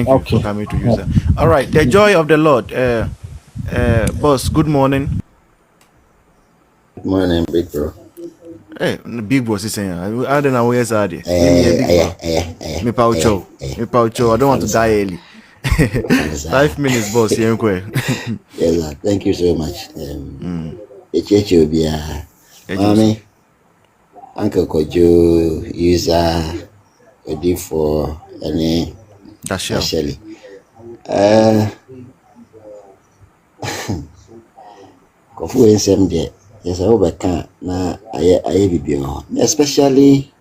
Thank you for coming to use that. All right, the joy of the Lord. Boss, good morning. Good morning, big bro. Hey, big boss is saying, I don't know where's that. Me paucho. I don't want to die early. 5 minutes, boss. Yes, thank you so much. The church will be Mommy, Uncle Kojo, user, ready for any Dashelly. Kofu ensem de yes I na aye bibio especially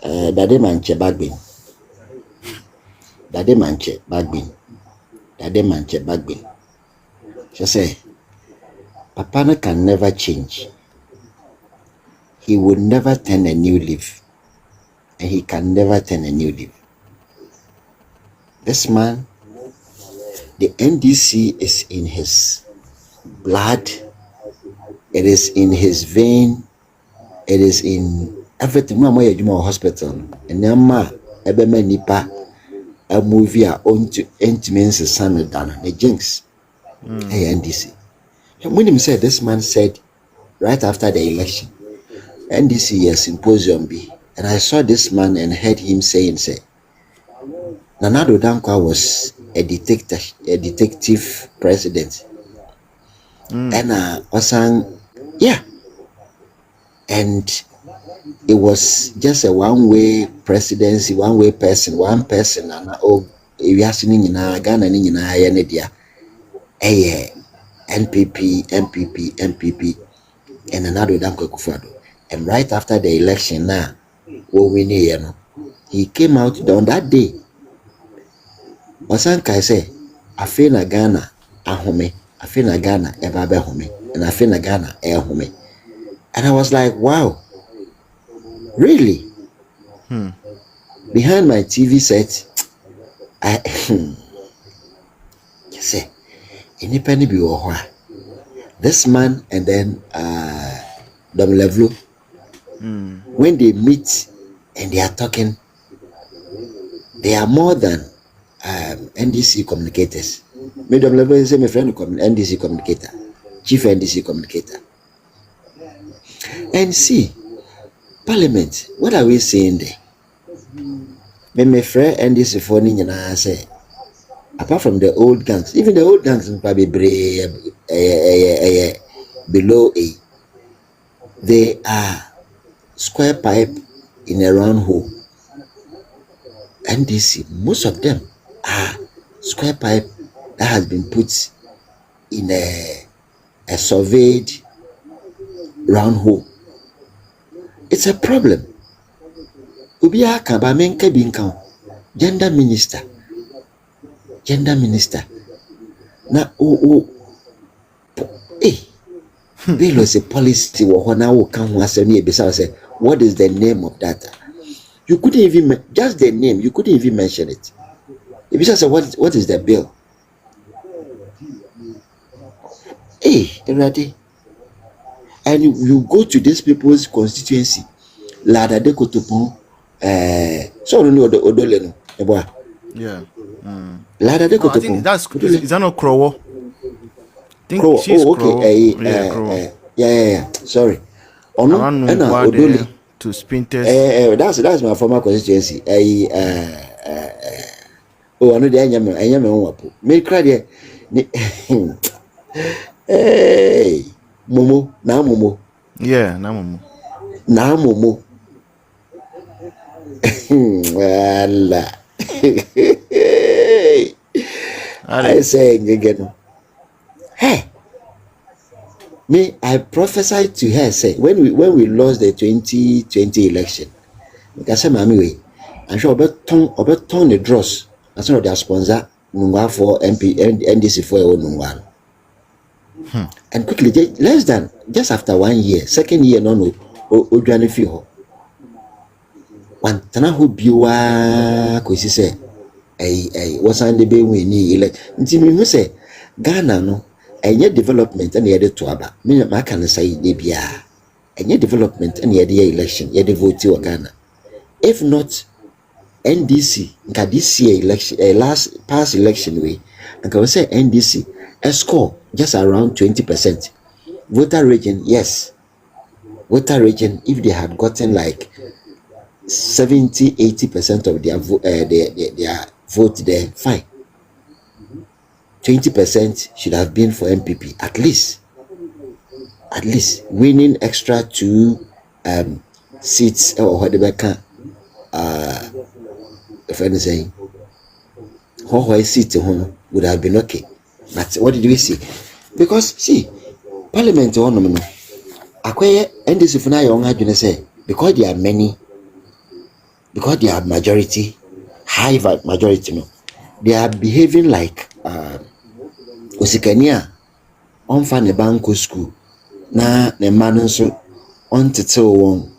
dade manche bagbin she say papa can never change. He would never turn a new leaf, and he can never turn a new leaf. This man, the NDC is in his blood, it is in his vein, it is in everything. No more Juma hospital, and Nama Ebema Nipa a movie onto intimacy son done the jinx. Hey NDC. And when him said this man said right after the election, NDC symposium be, and I saw this man and heard him saying say Nanado Dankwa was a detective president. And yeah, and it was just a one-way presidency, one-way person, one person, and if you are seeing in Ghana in NPP, and another Dankwa Kufado. And right after the election now, he came out on that day. Wasanka say, I feel na Ghana ahome, I feel na Ghana ebabe home, and I feel na Ghana home. And I was like, wow, really? Behind my TV set, I say, any penny be this man and then Dom Levlo, when they meet and they are talking, they are more than NDC communicators. Madam Level is my friend NDC communicator, chief NDC communicator. And see, Parliament, what are we saying there? My friend NDC for I say, apart from the old gangs, even the old gangs probably below A, they are square pipe in a round hole. NDC, most of them are square pipe that has been put in a surveyed round hole. It's a problem. Ubia Kabamenke Binkan, gender minister. Na Bill is a policy or now come once a year beside say, what is the name of that? You couldn't even just the name, you couldn't even mention it. If you just say what is the bill? Ready? And you go to these people's constituency, Lada de Kotoka, so no Odoleno, yeah. Lada de Kotoka. I think is that not Crow? Crow. Okay. Yeah. Sorry. Odole to Spinters. That's my former constituency. I know the Anyam. Me cry there. Hey, Momo, now Momo. Yeah, now Momo. Voilà. I say again. Hey, me, I prophesied to her, say, when we lost the 2020 election, I said, Mammy, I'm sure about turn the draws. That's not their sponsor, Nungwa for MP, NDC for Nungwa. And quickly, just after 1 year, second year, no, Ujani Fiho. One Tanahu Biwa, Kosi say, what's on the bay we need, like, who say, Ghana, no. And yet development and yet to aba. Me can say debia. And yet development and yet the election, yet the vote to Ghana. If not NDC, this year election, last past election way, and can say NDC a score just around 20%. Voter region, yes. Voter region, if they had gotten like 70-80% of their vote there, fine. 20% should have been for MPP at least winning extra 2 seats or whatever. If anything, how seat would have been okay. But what did we see? Because see, Parliament on acquire NDC for now young say because there are many, because they are majority, high majority, no, they are behaving like Osikania on fan banko school na the man so on to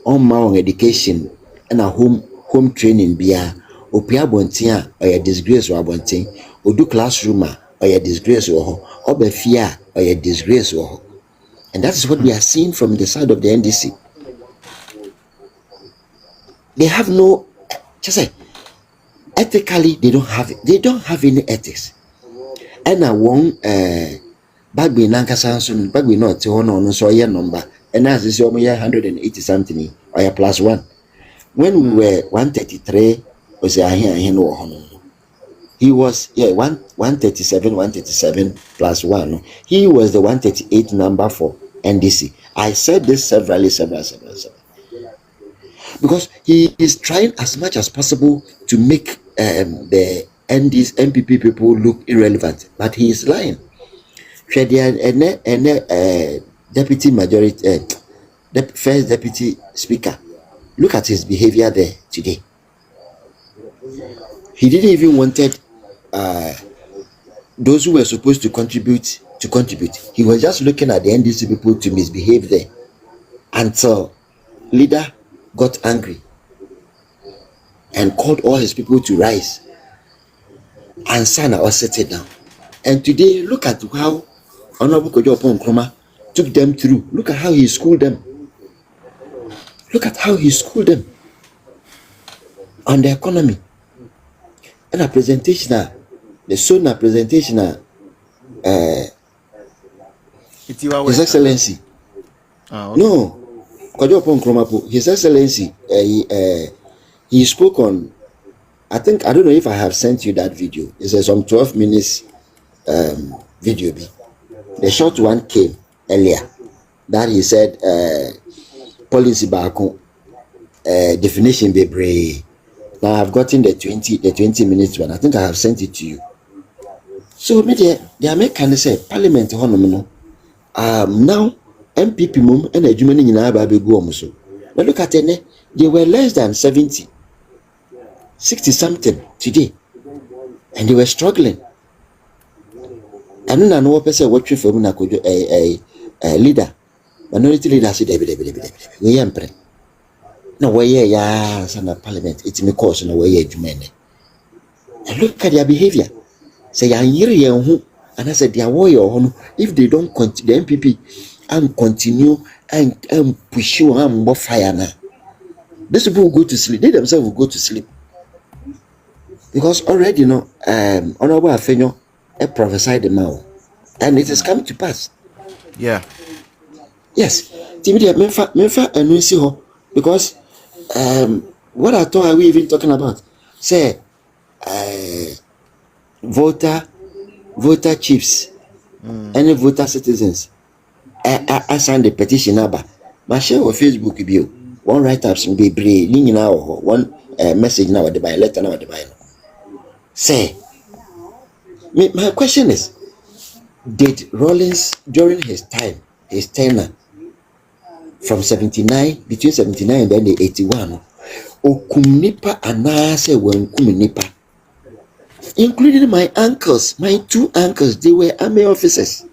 on my education and a home training bia opia bontia or a disgrace or bonting or do classroom or a disgrace or obefia or a disgrace or. And that is what we are seeing from the side of the NDC. They have no, just say, ethically they don't have any ethics. And I want bag be nankasansun bag be not on so your number and as is your 180 something or a +1. When we were 133 was he was 137 +1. He was the 138 number for NDC. I said this several. Because he is trying as much as possible to make the MPP people look irrelevant, but he is lying. Deputy majority, the first deputy speaker, look at his behavior there today. He didn't even wanted those who were supposed to contribute. He was just looking at the NDC people to misbehave there until leader got angry and called all his people to rise and Sana was settled down. And today, look at how Honorable Kojo Nkrumah took them through. Look at how he schooled them. On the economy. And a presentation, the Sona presentation, His Excellency. Okay. No, Kojo Nkrumah, His Excellency, he spoke on, I don't know if I have sent you that video. It's a some 12 minutes video. The short one came earlier that he said policy back definition be brave. Now I've gotten the 20 minutes one. I think I have sent it to you. So they are making say Parliament now MPP mum and a Germany in Ababe so. Now look at it, they were less than 70 something today, and they were struggling. I don't know person what you for a leader, minority leader said, we are pre. No way, yeah, son of Parliament, it's me cause no way, and look at their behavior. Say, I'm here, and I said, they are warrior, if they don't continue, the MPP, and continue and push you and more fire now. These people will go to sleep, they themselves will go to sleep. Because already, Honorable Afenyo prophesied the man, and it has come to pass. Yeah. Yes. Mefa and we see her because what I thought are we even talking about? Say voter chiefs, any voter citizens. I signed the petition number. My share on Facebook bill. One write-ups be brave, now one message now at the by letter now at the by. Say, my question is, did Rawlings during his tenure from 79, between 79 and then the 81, okumnipa anase wenkumnipa, including my uncles, my 2 uncles, they were army officers.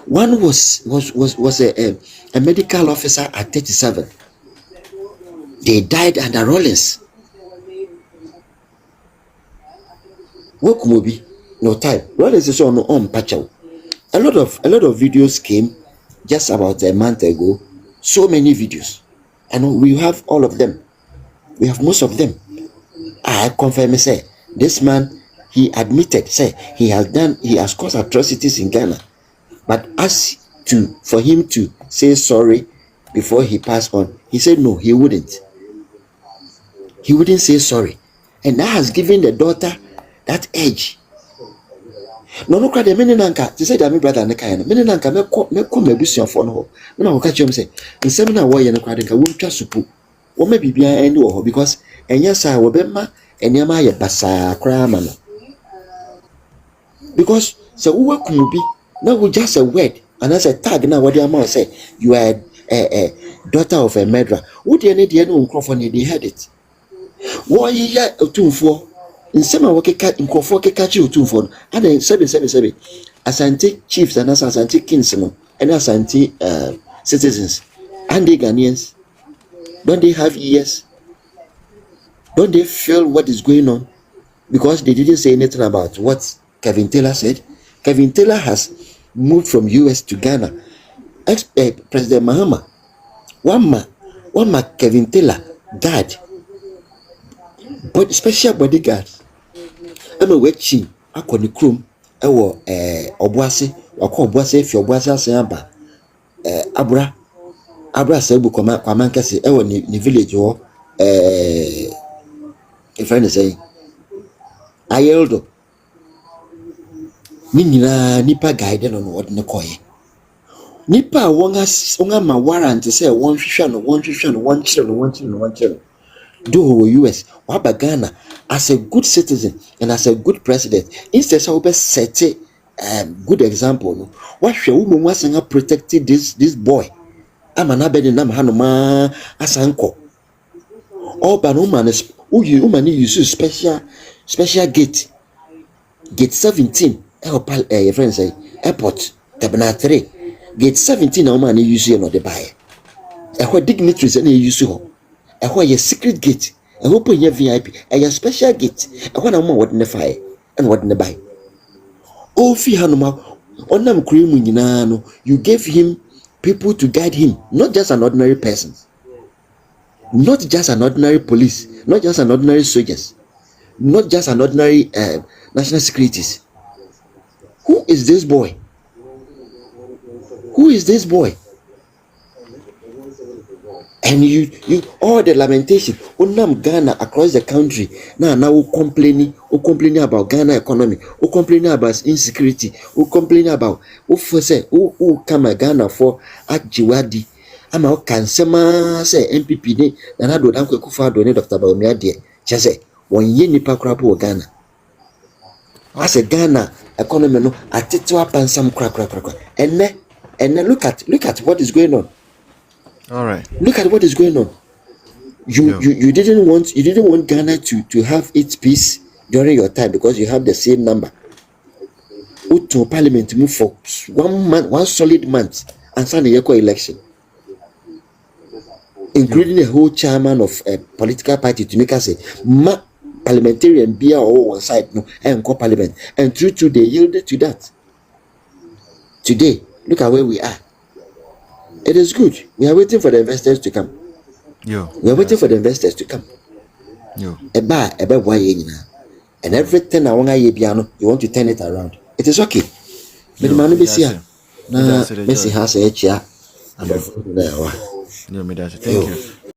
One was a medical officer at 37. They died under Rawlings. Wokumobi, no time. Rawlings is on Pachow. A lot of videos came just about a month ago. So many videos, and we have all of them. We have most of them. I confirm say this man, he admitted say he has caused atrocities in Ghana, but for him to say sorry before he passed on, he said no, he wouldn't say sorry, and that has given the daughter that edge. No cry the mini nanka to say that my brother na kai no mini nanka me mabusuafo no na ho ka chem say nsem na wo ye no kwa de ka wo twa supu wo ma bibia ende wo ho, because enya sa wo be ma enyama ye basa kra ma no, because so wo wakum bi na wo just a word and as a tag na what the amount say you are a daughter of a murderer, wo de ne de no nkrofo ne they had it wo ye ya otumfo nsema wokeka nkofo keka chi otumfo no ada sebe asante chiefs and asante kings no and asante citizens and the Ghanaians, don't they have ears? Don't they feel what is going on? Because they didn't say anything about what Kevin Taylor said. Kevin Taylor has moved from US to Ghana. President Mahama, one ma Kevin Taylor died, but special bodyguards. I know where chi akoni krom ewo obuase wakọ obuase efi obuase asenaba abra sebu kwaman kese ewo ni village wo a friend is saying ayeldo ni nyina nipa guide no what ne koye nipa wonga ma warrant say won hwehwe do US waba Ghana as a good citizen and as a good president, instead of set good example no what hwe wo mu asan protected this boy amana be na hanoma asanko all ban woman use special gate 17 your friend say airport terminal 3 gate 17 na woman use no the buy what dignitaries na use ho a secret gate, a open your VIP, a special gate, a one more what in the fire and what in the buy. Oh, fee hanuma, on them cream winano, you gave him people to guide him, not just an ordinary person, not just an ordinary police, not just an ordinary soldiers, not just an ordinary national securities. Who is this boy? Who is this boy? And you all the lamentation unam Ghana across the country now complaining about Ghana economy, complaining about insecurity, complaining about who come Ghana for ajiwadi ama kansema say MPP ni na do dan kwekufa do ni Dr. Bawumia de chese won ye nipa krapo Ghana as a Ghana economy no atetewa pansam kra and look at what is going on. All right. Look at what is going on. You didn't want Ghana to have its peace during your time because you have the same number. To Parliament move for 1 month, 1 solid month, and sign the election, including a whole chairman of a political party to make us say, parliamentarian be all one side no and co parliament, and through they yielded to that. Today, look at where we are. It is good. We are waiting for the investors to come. We are waiting for the investors to come. And everything I want to you want to turn it around. It is okay. But the man be here. Messi has a chair. Thank you.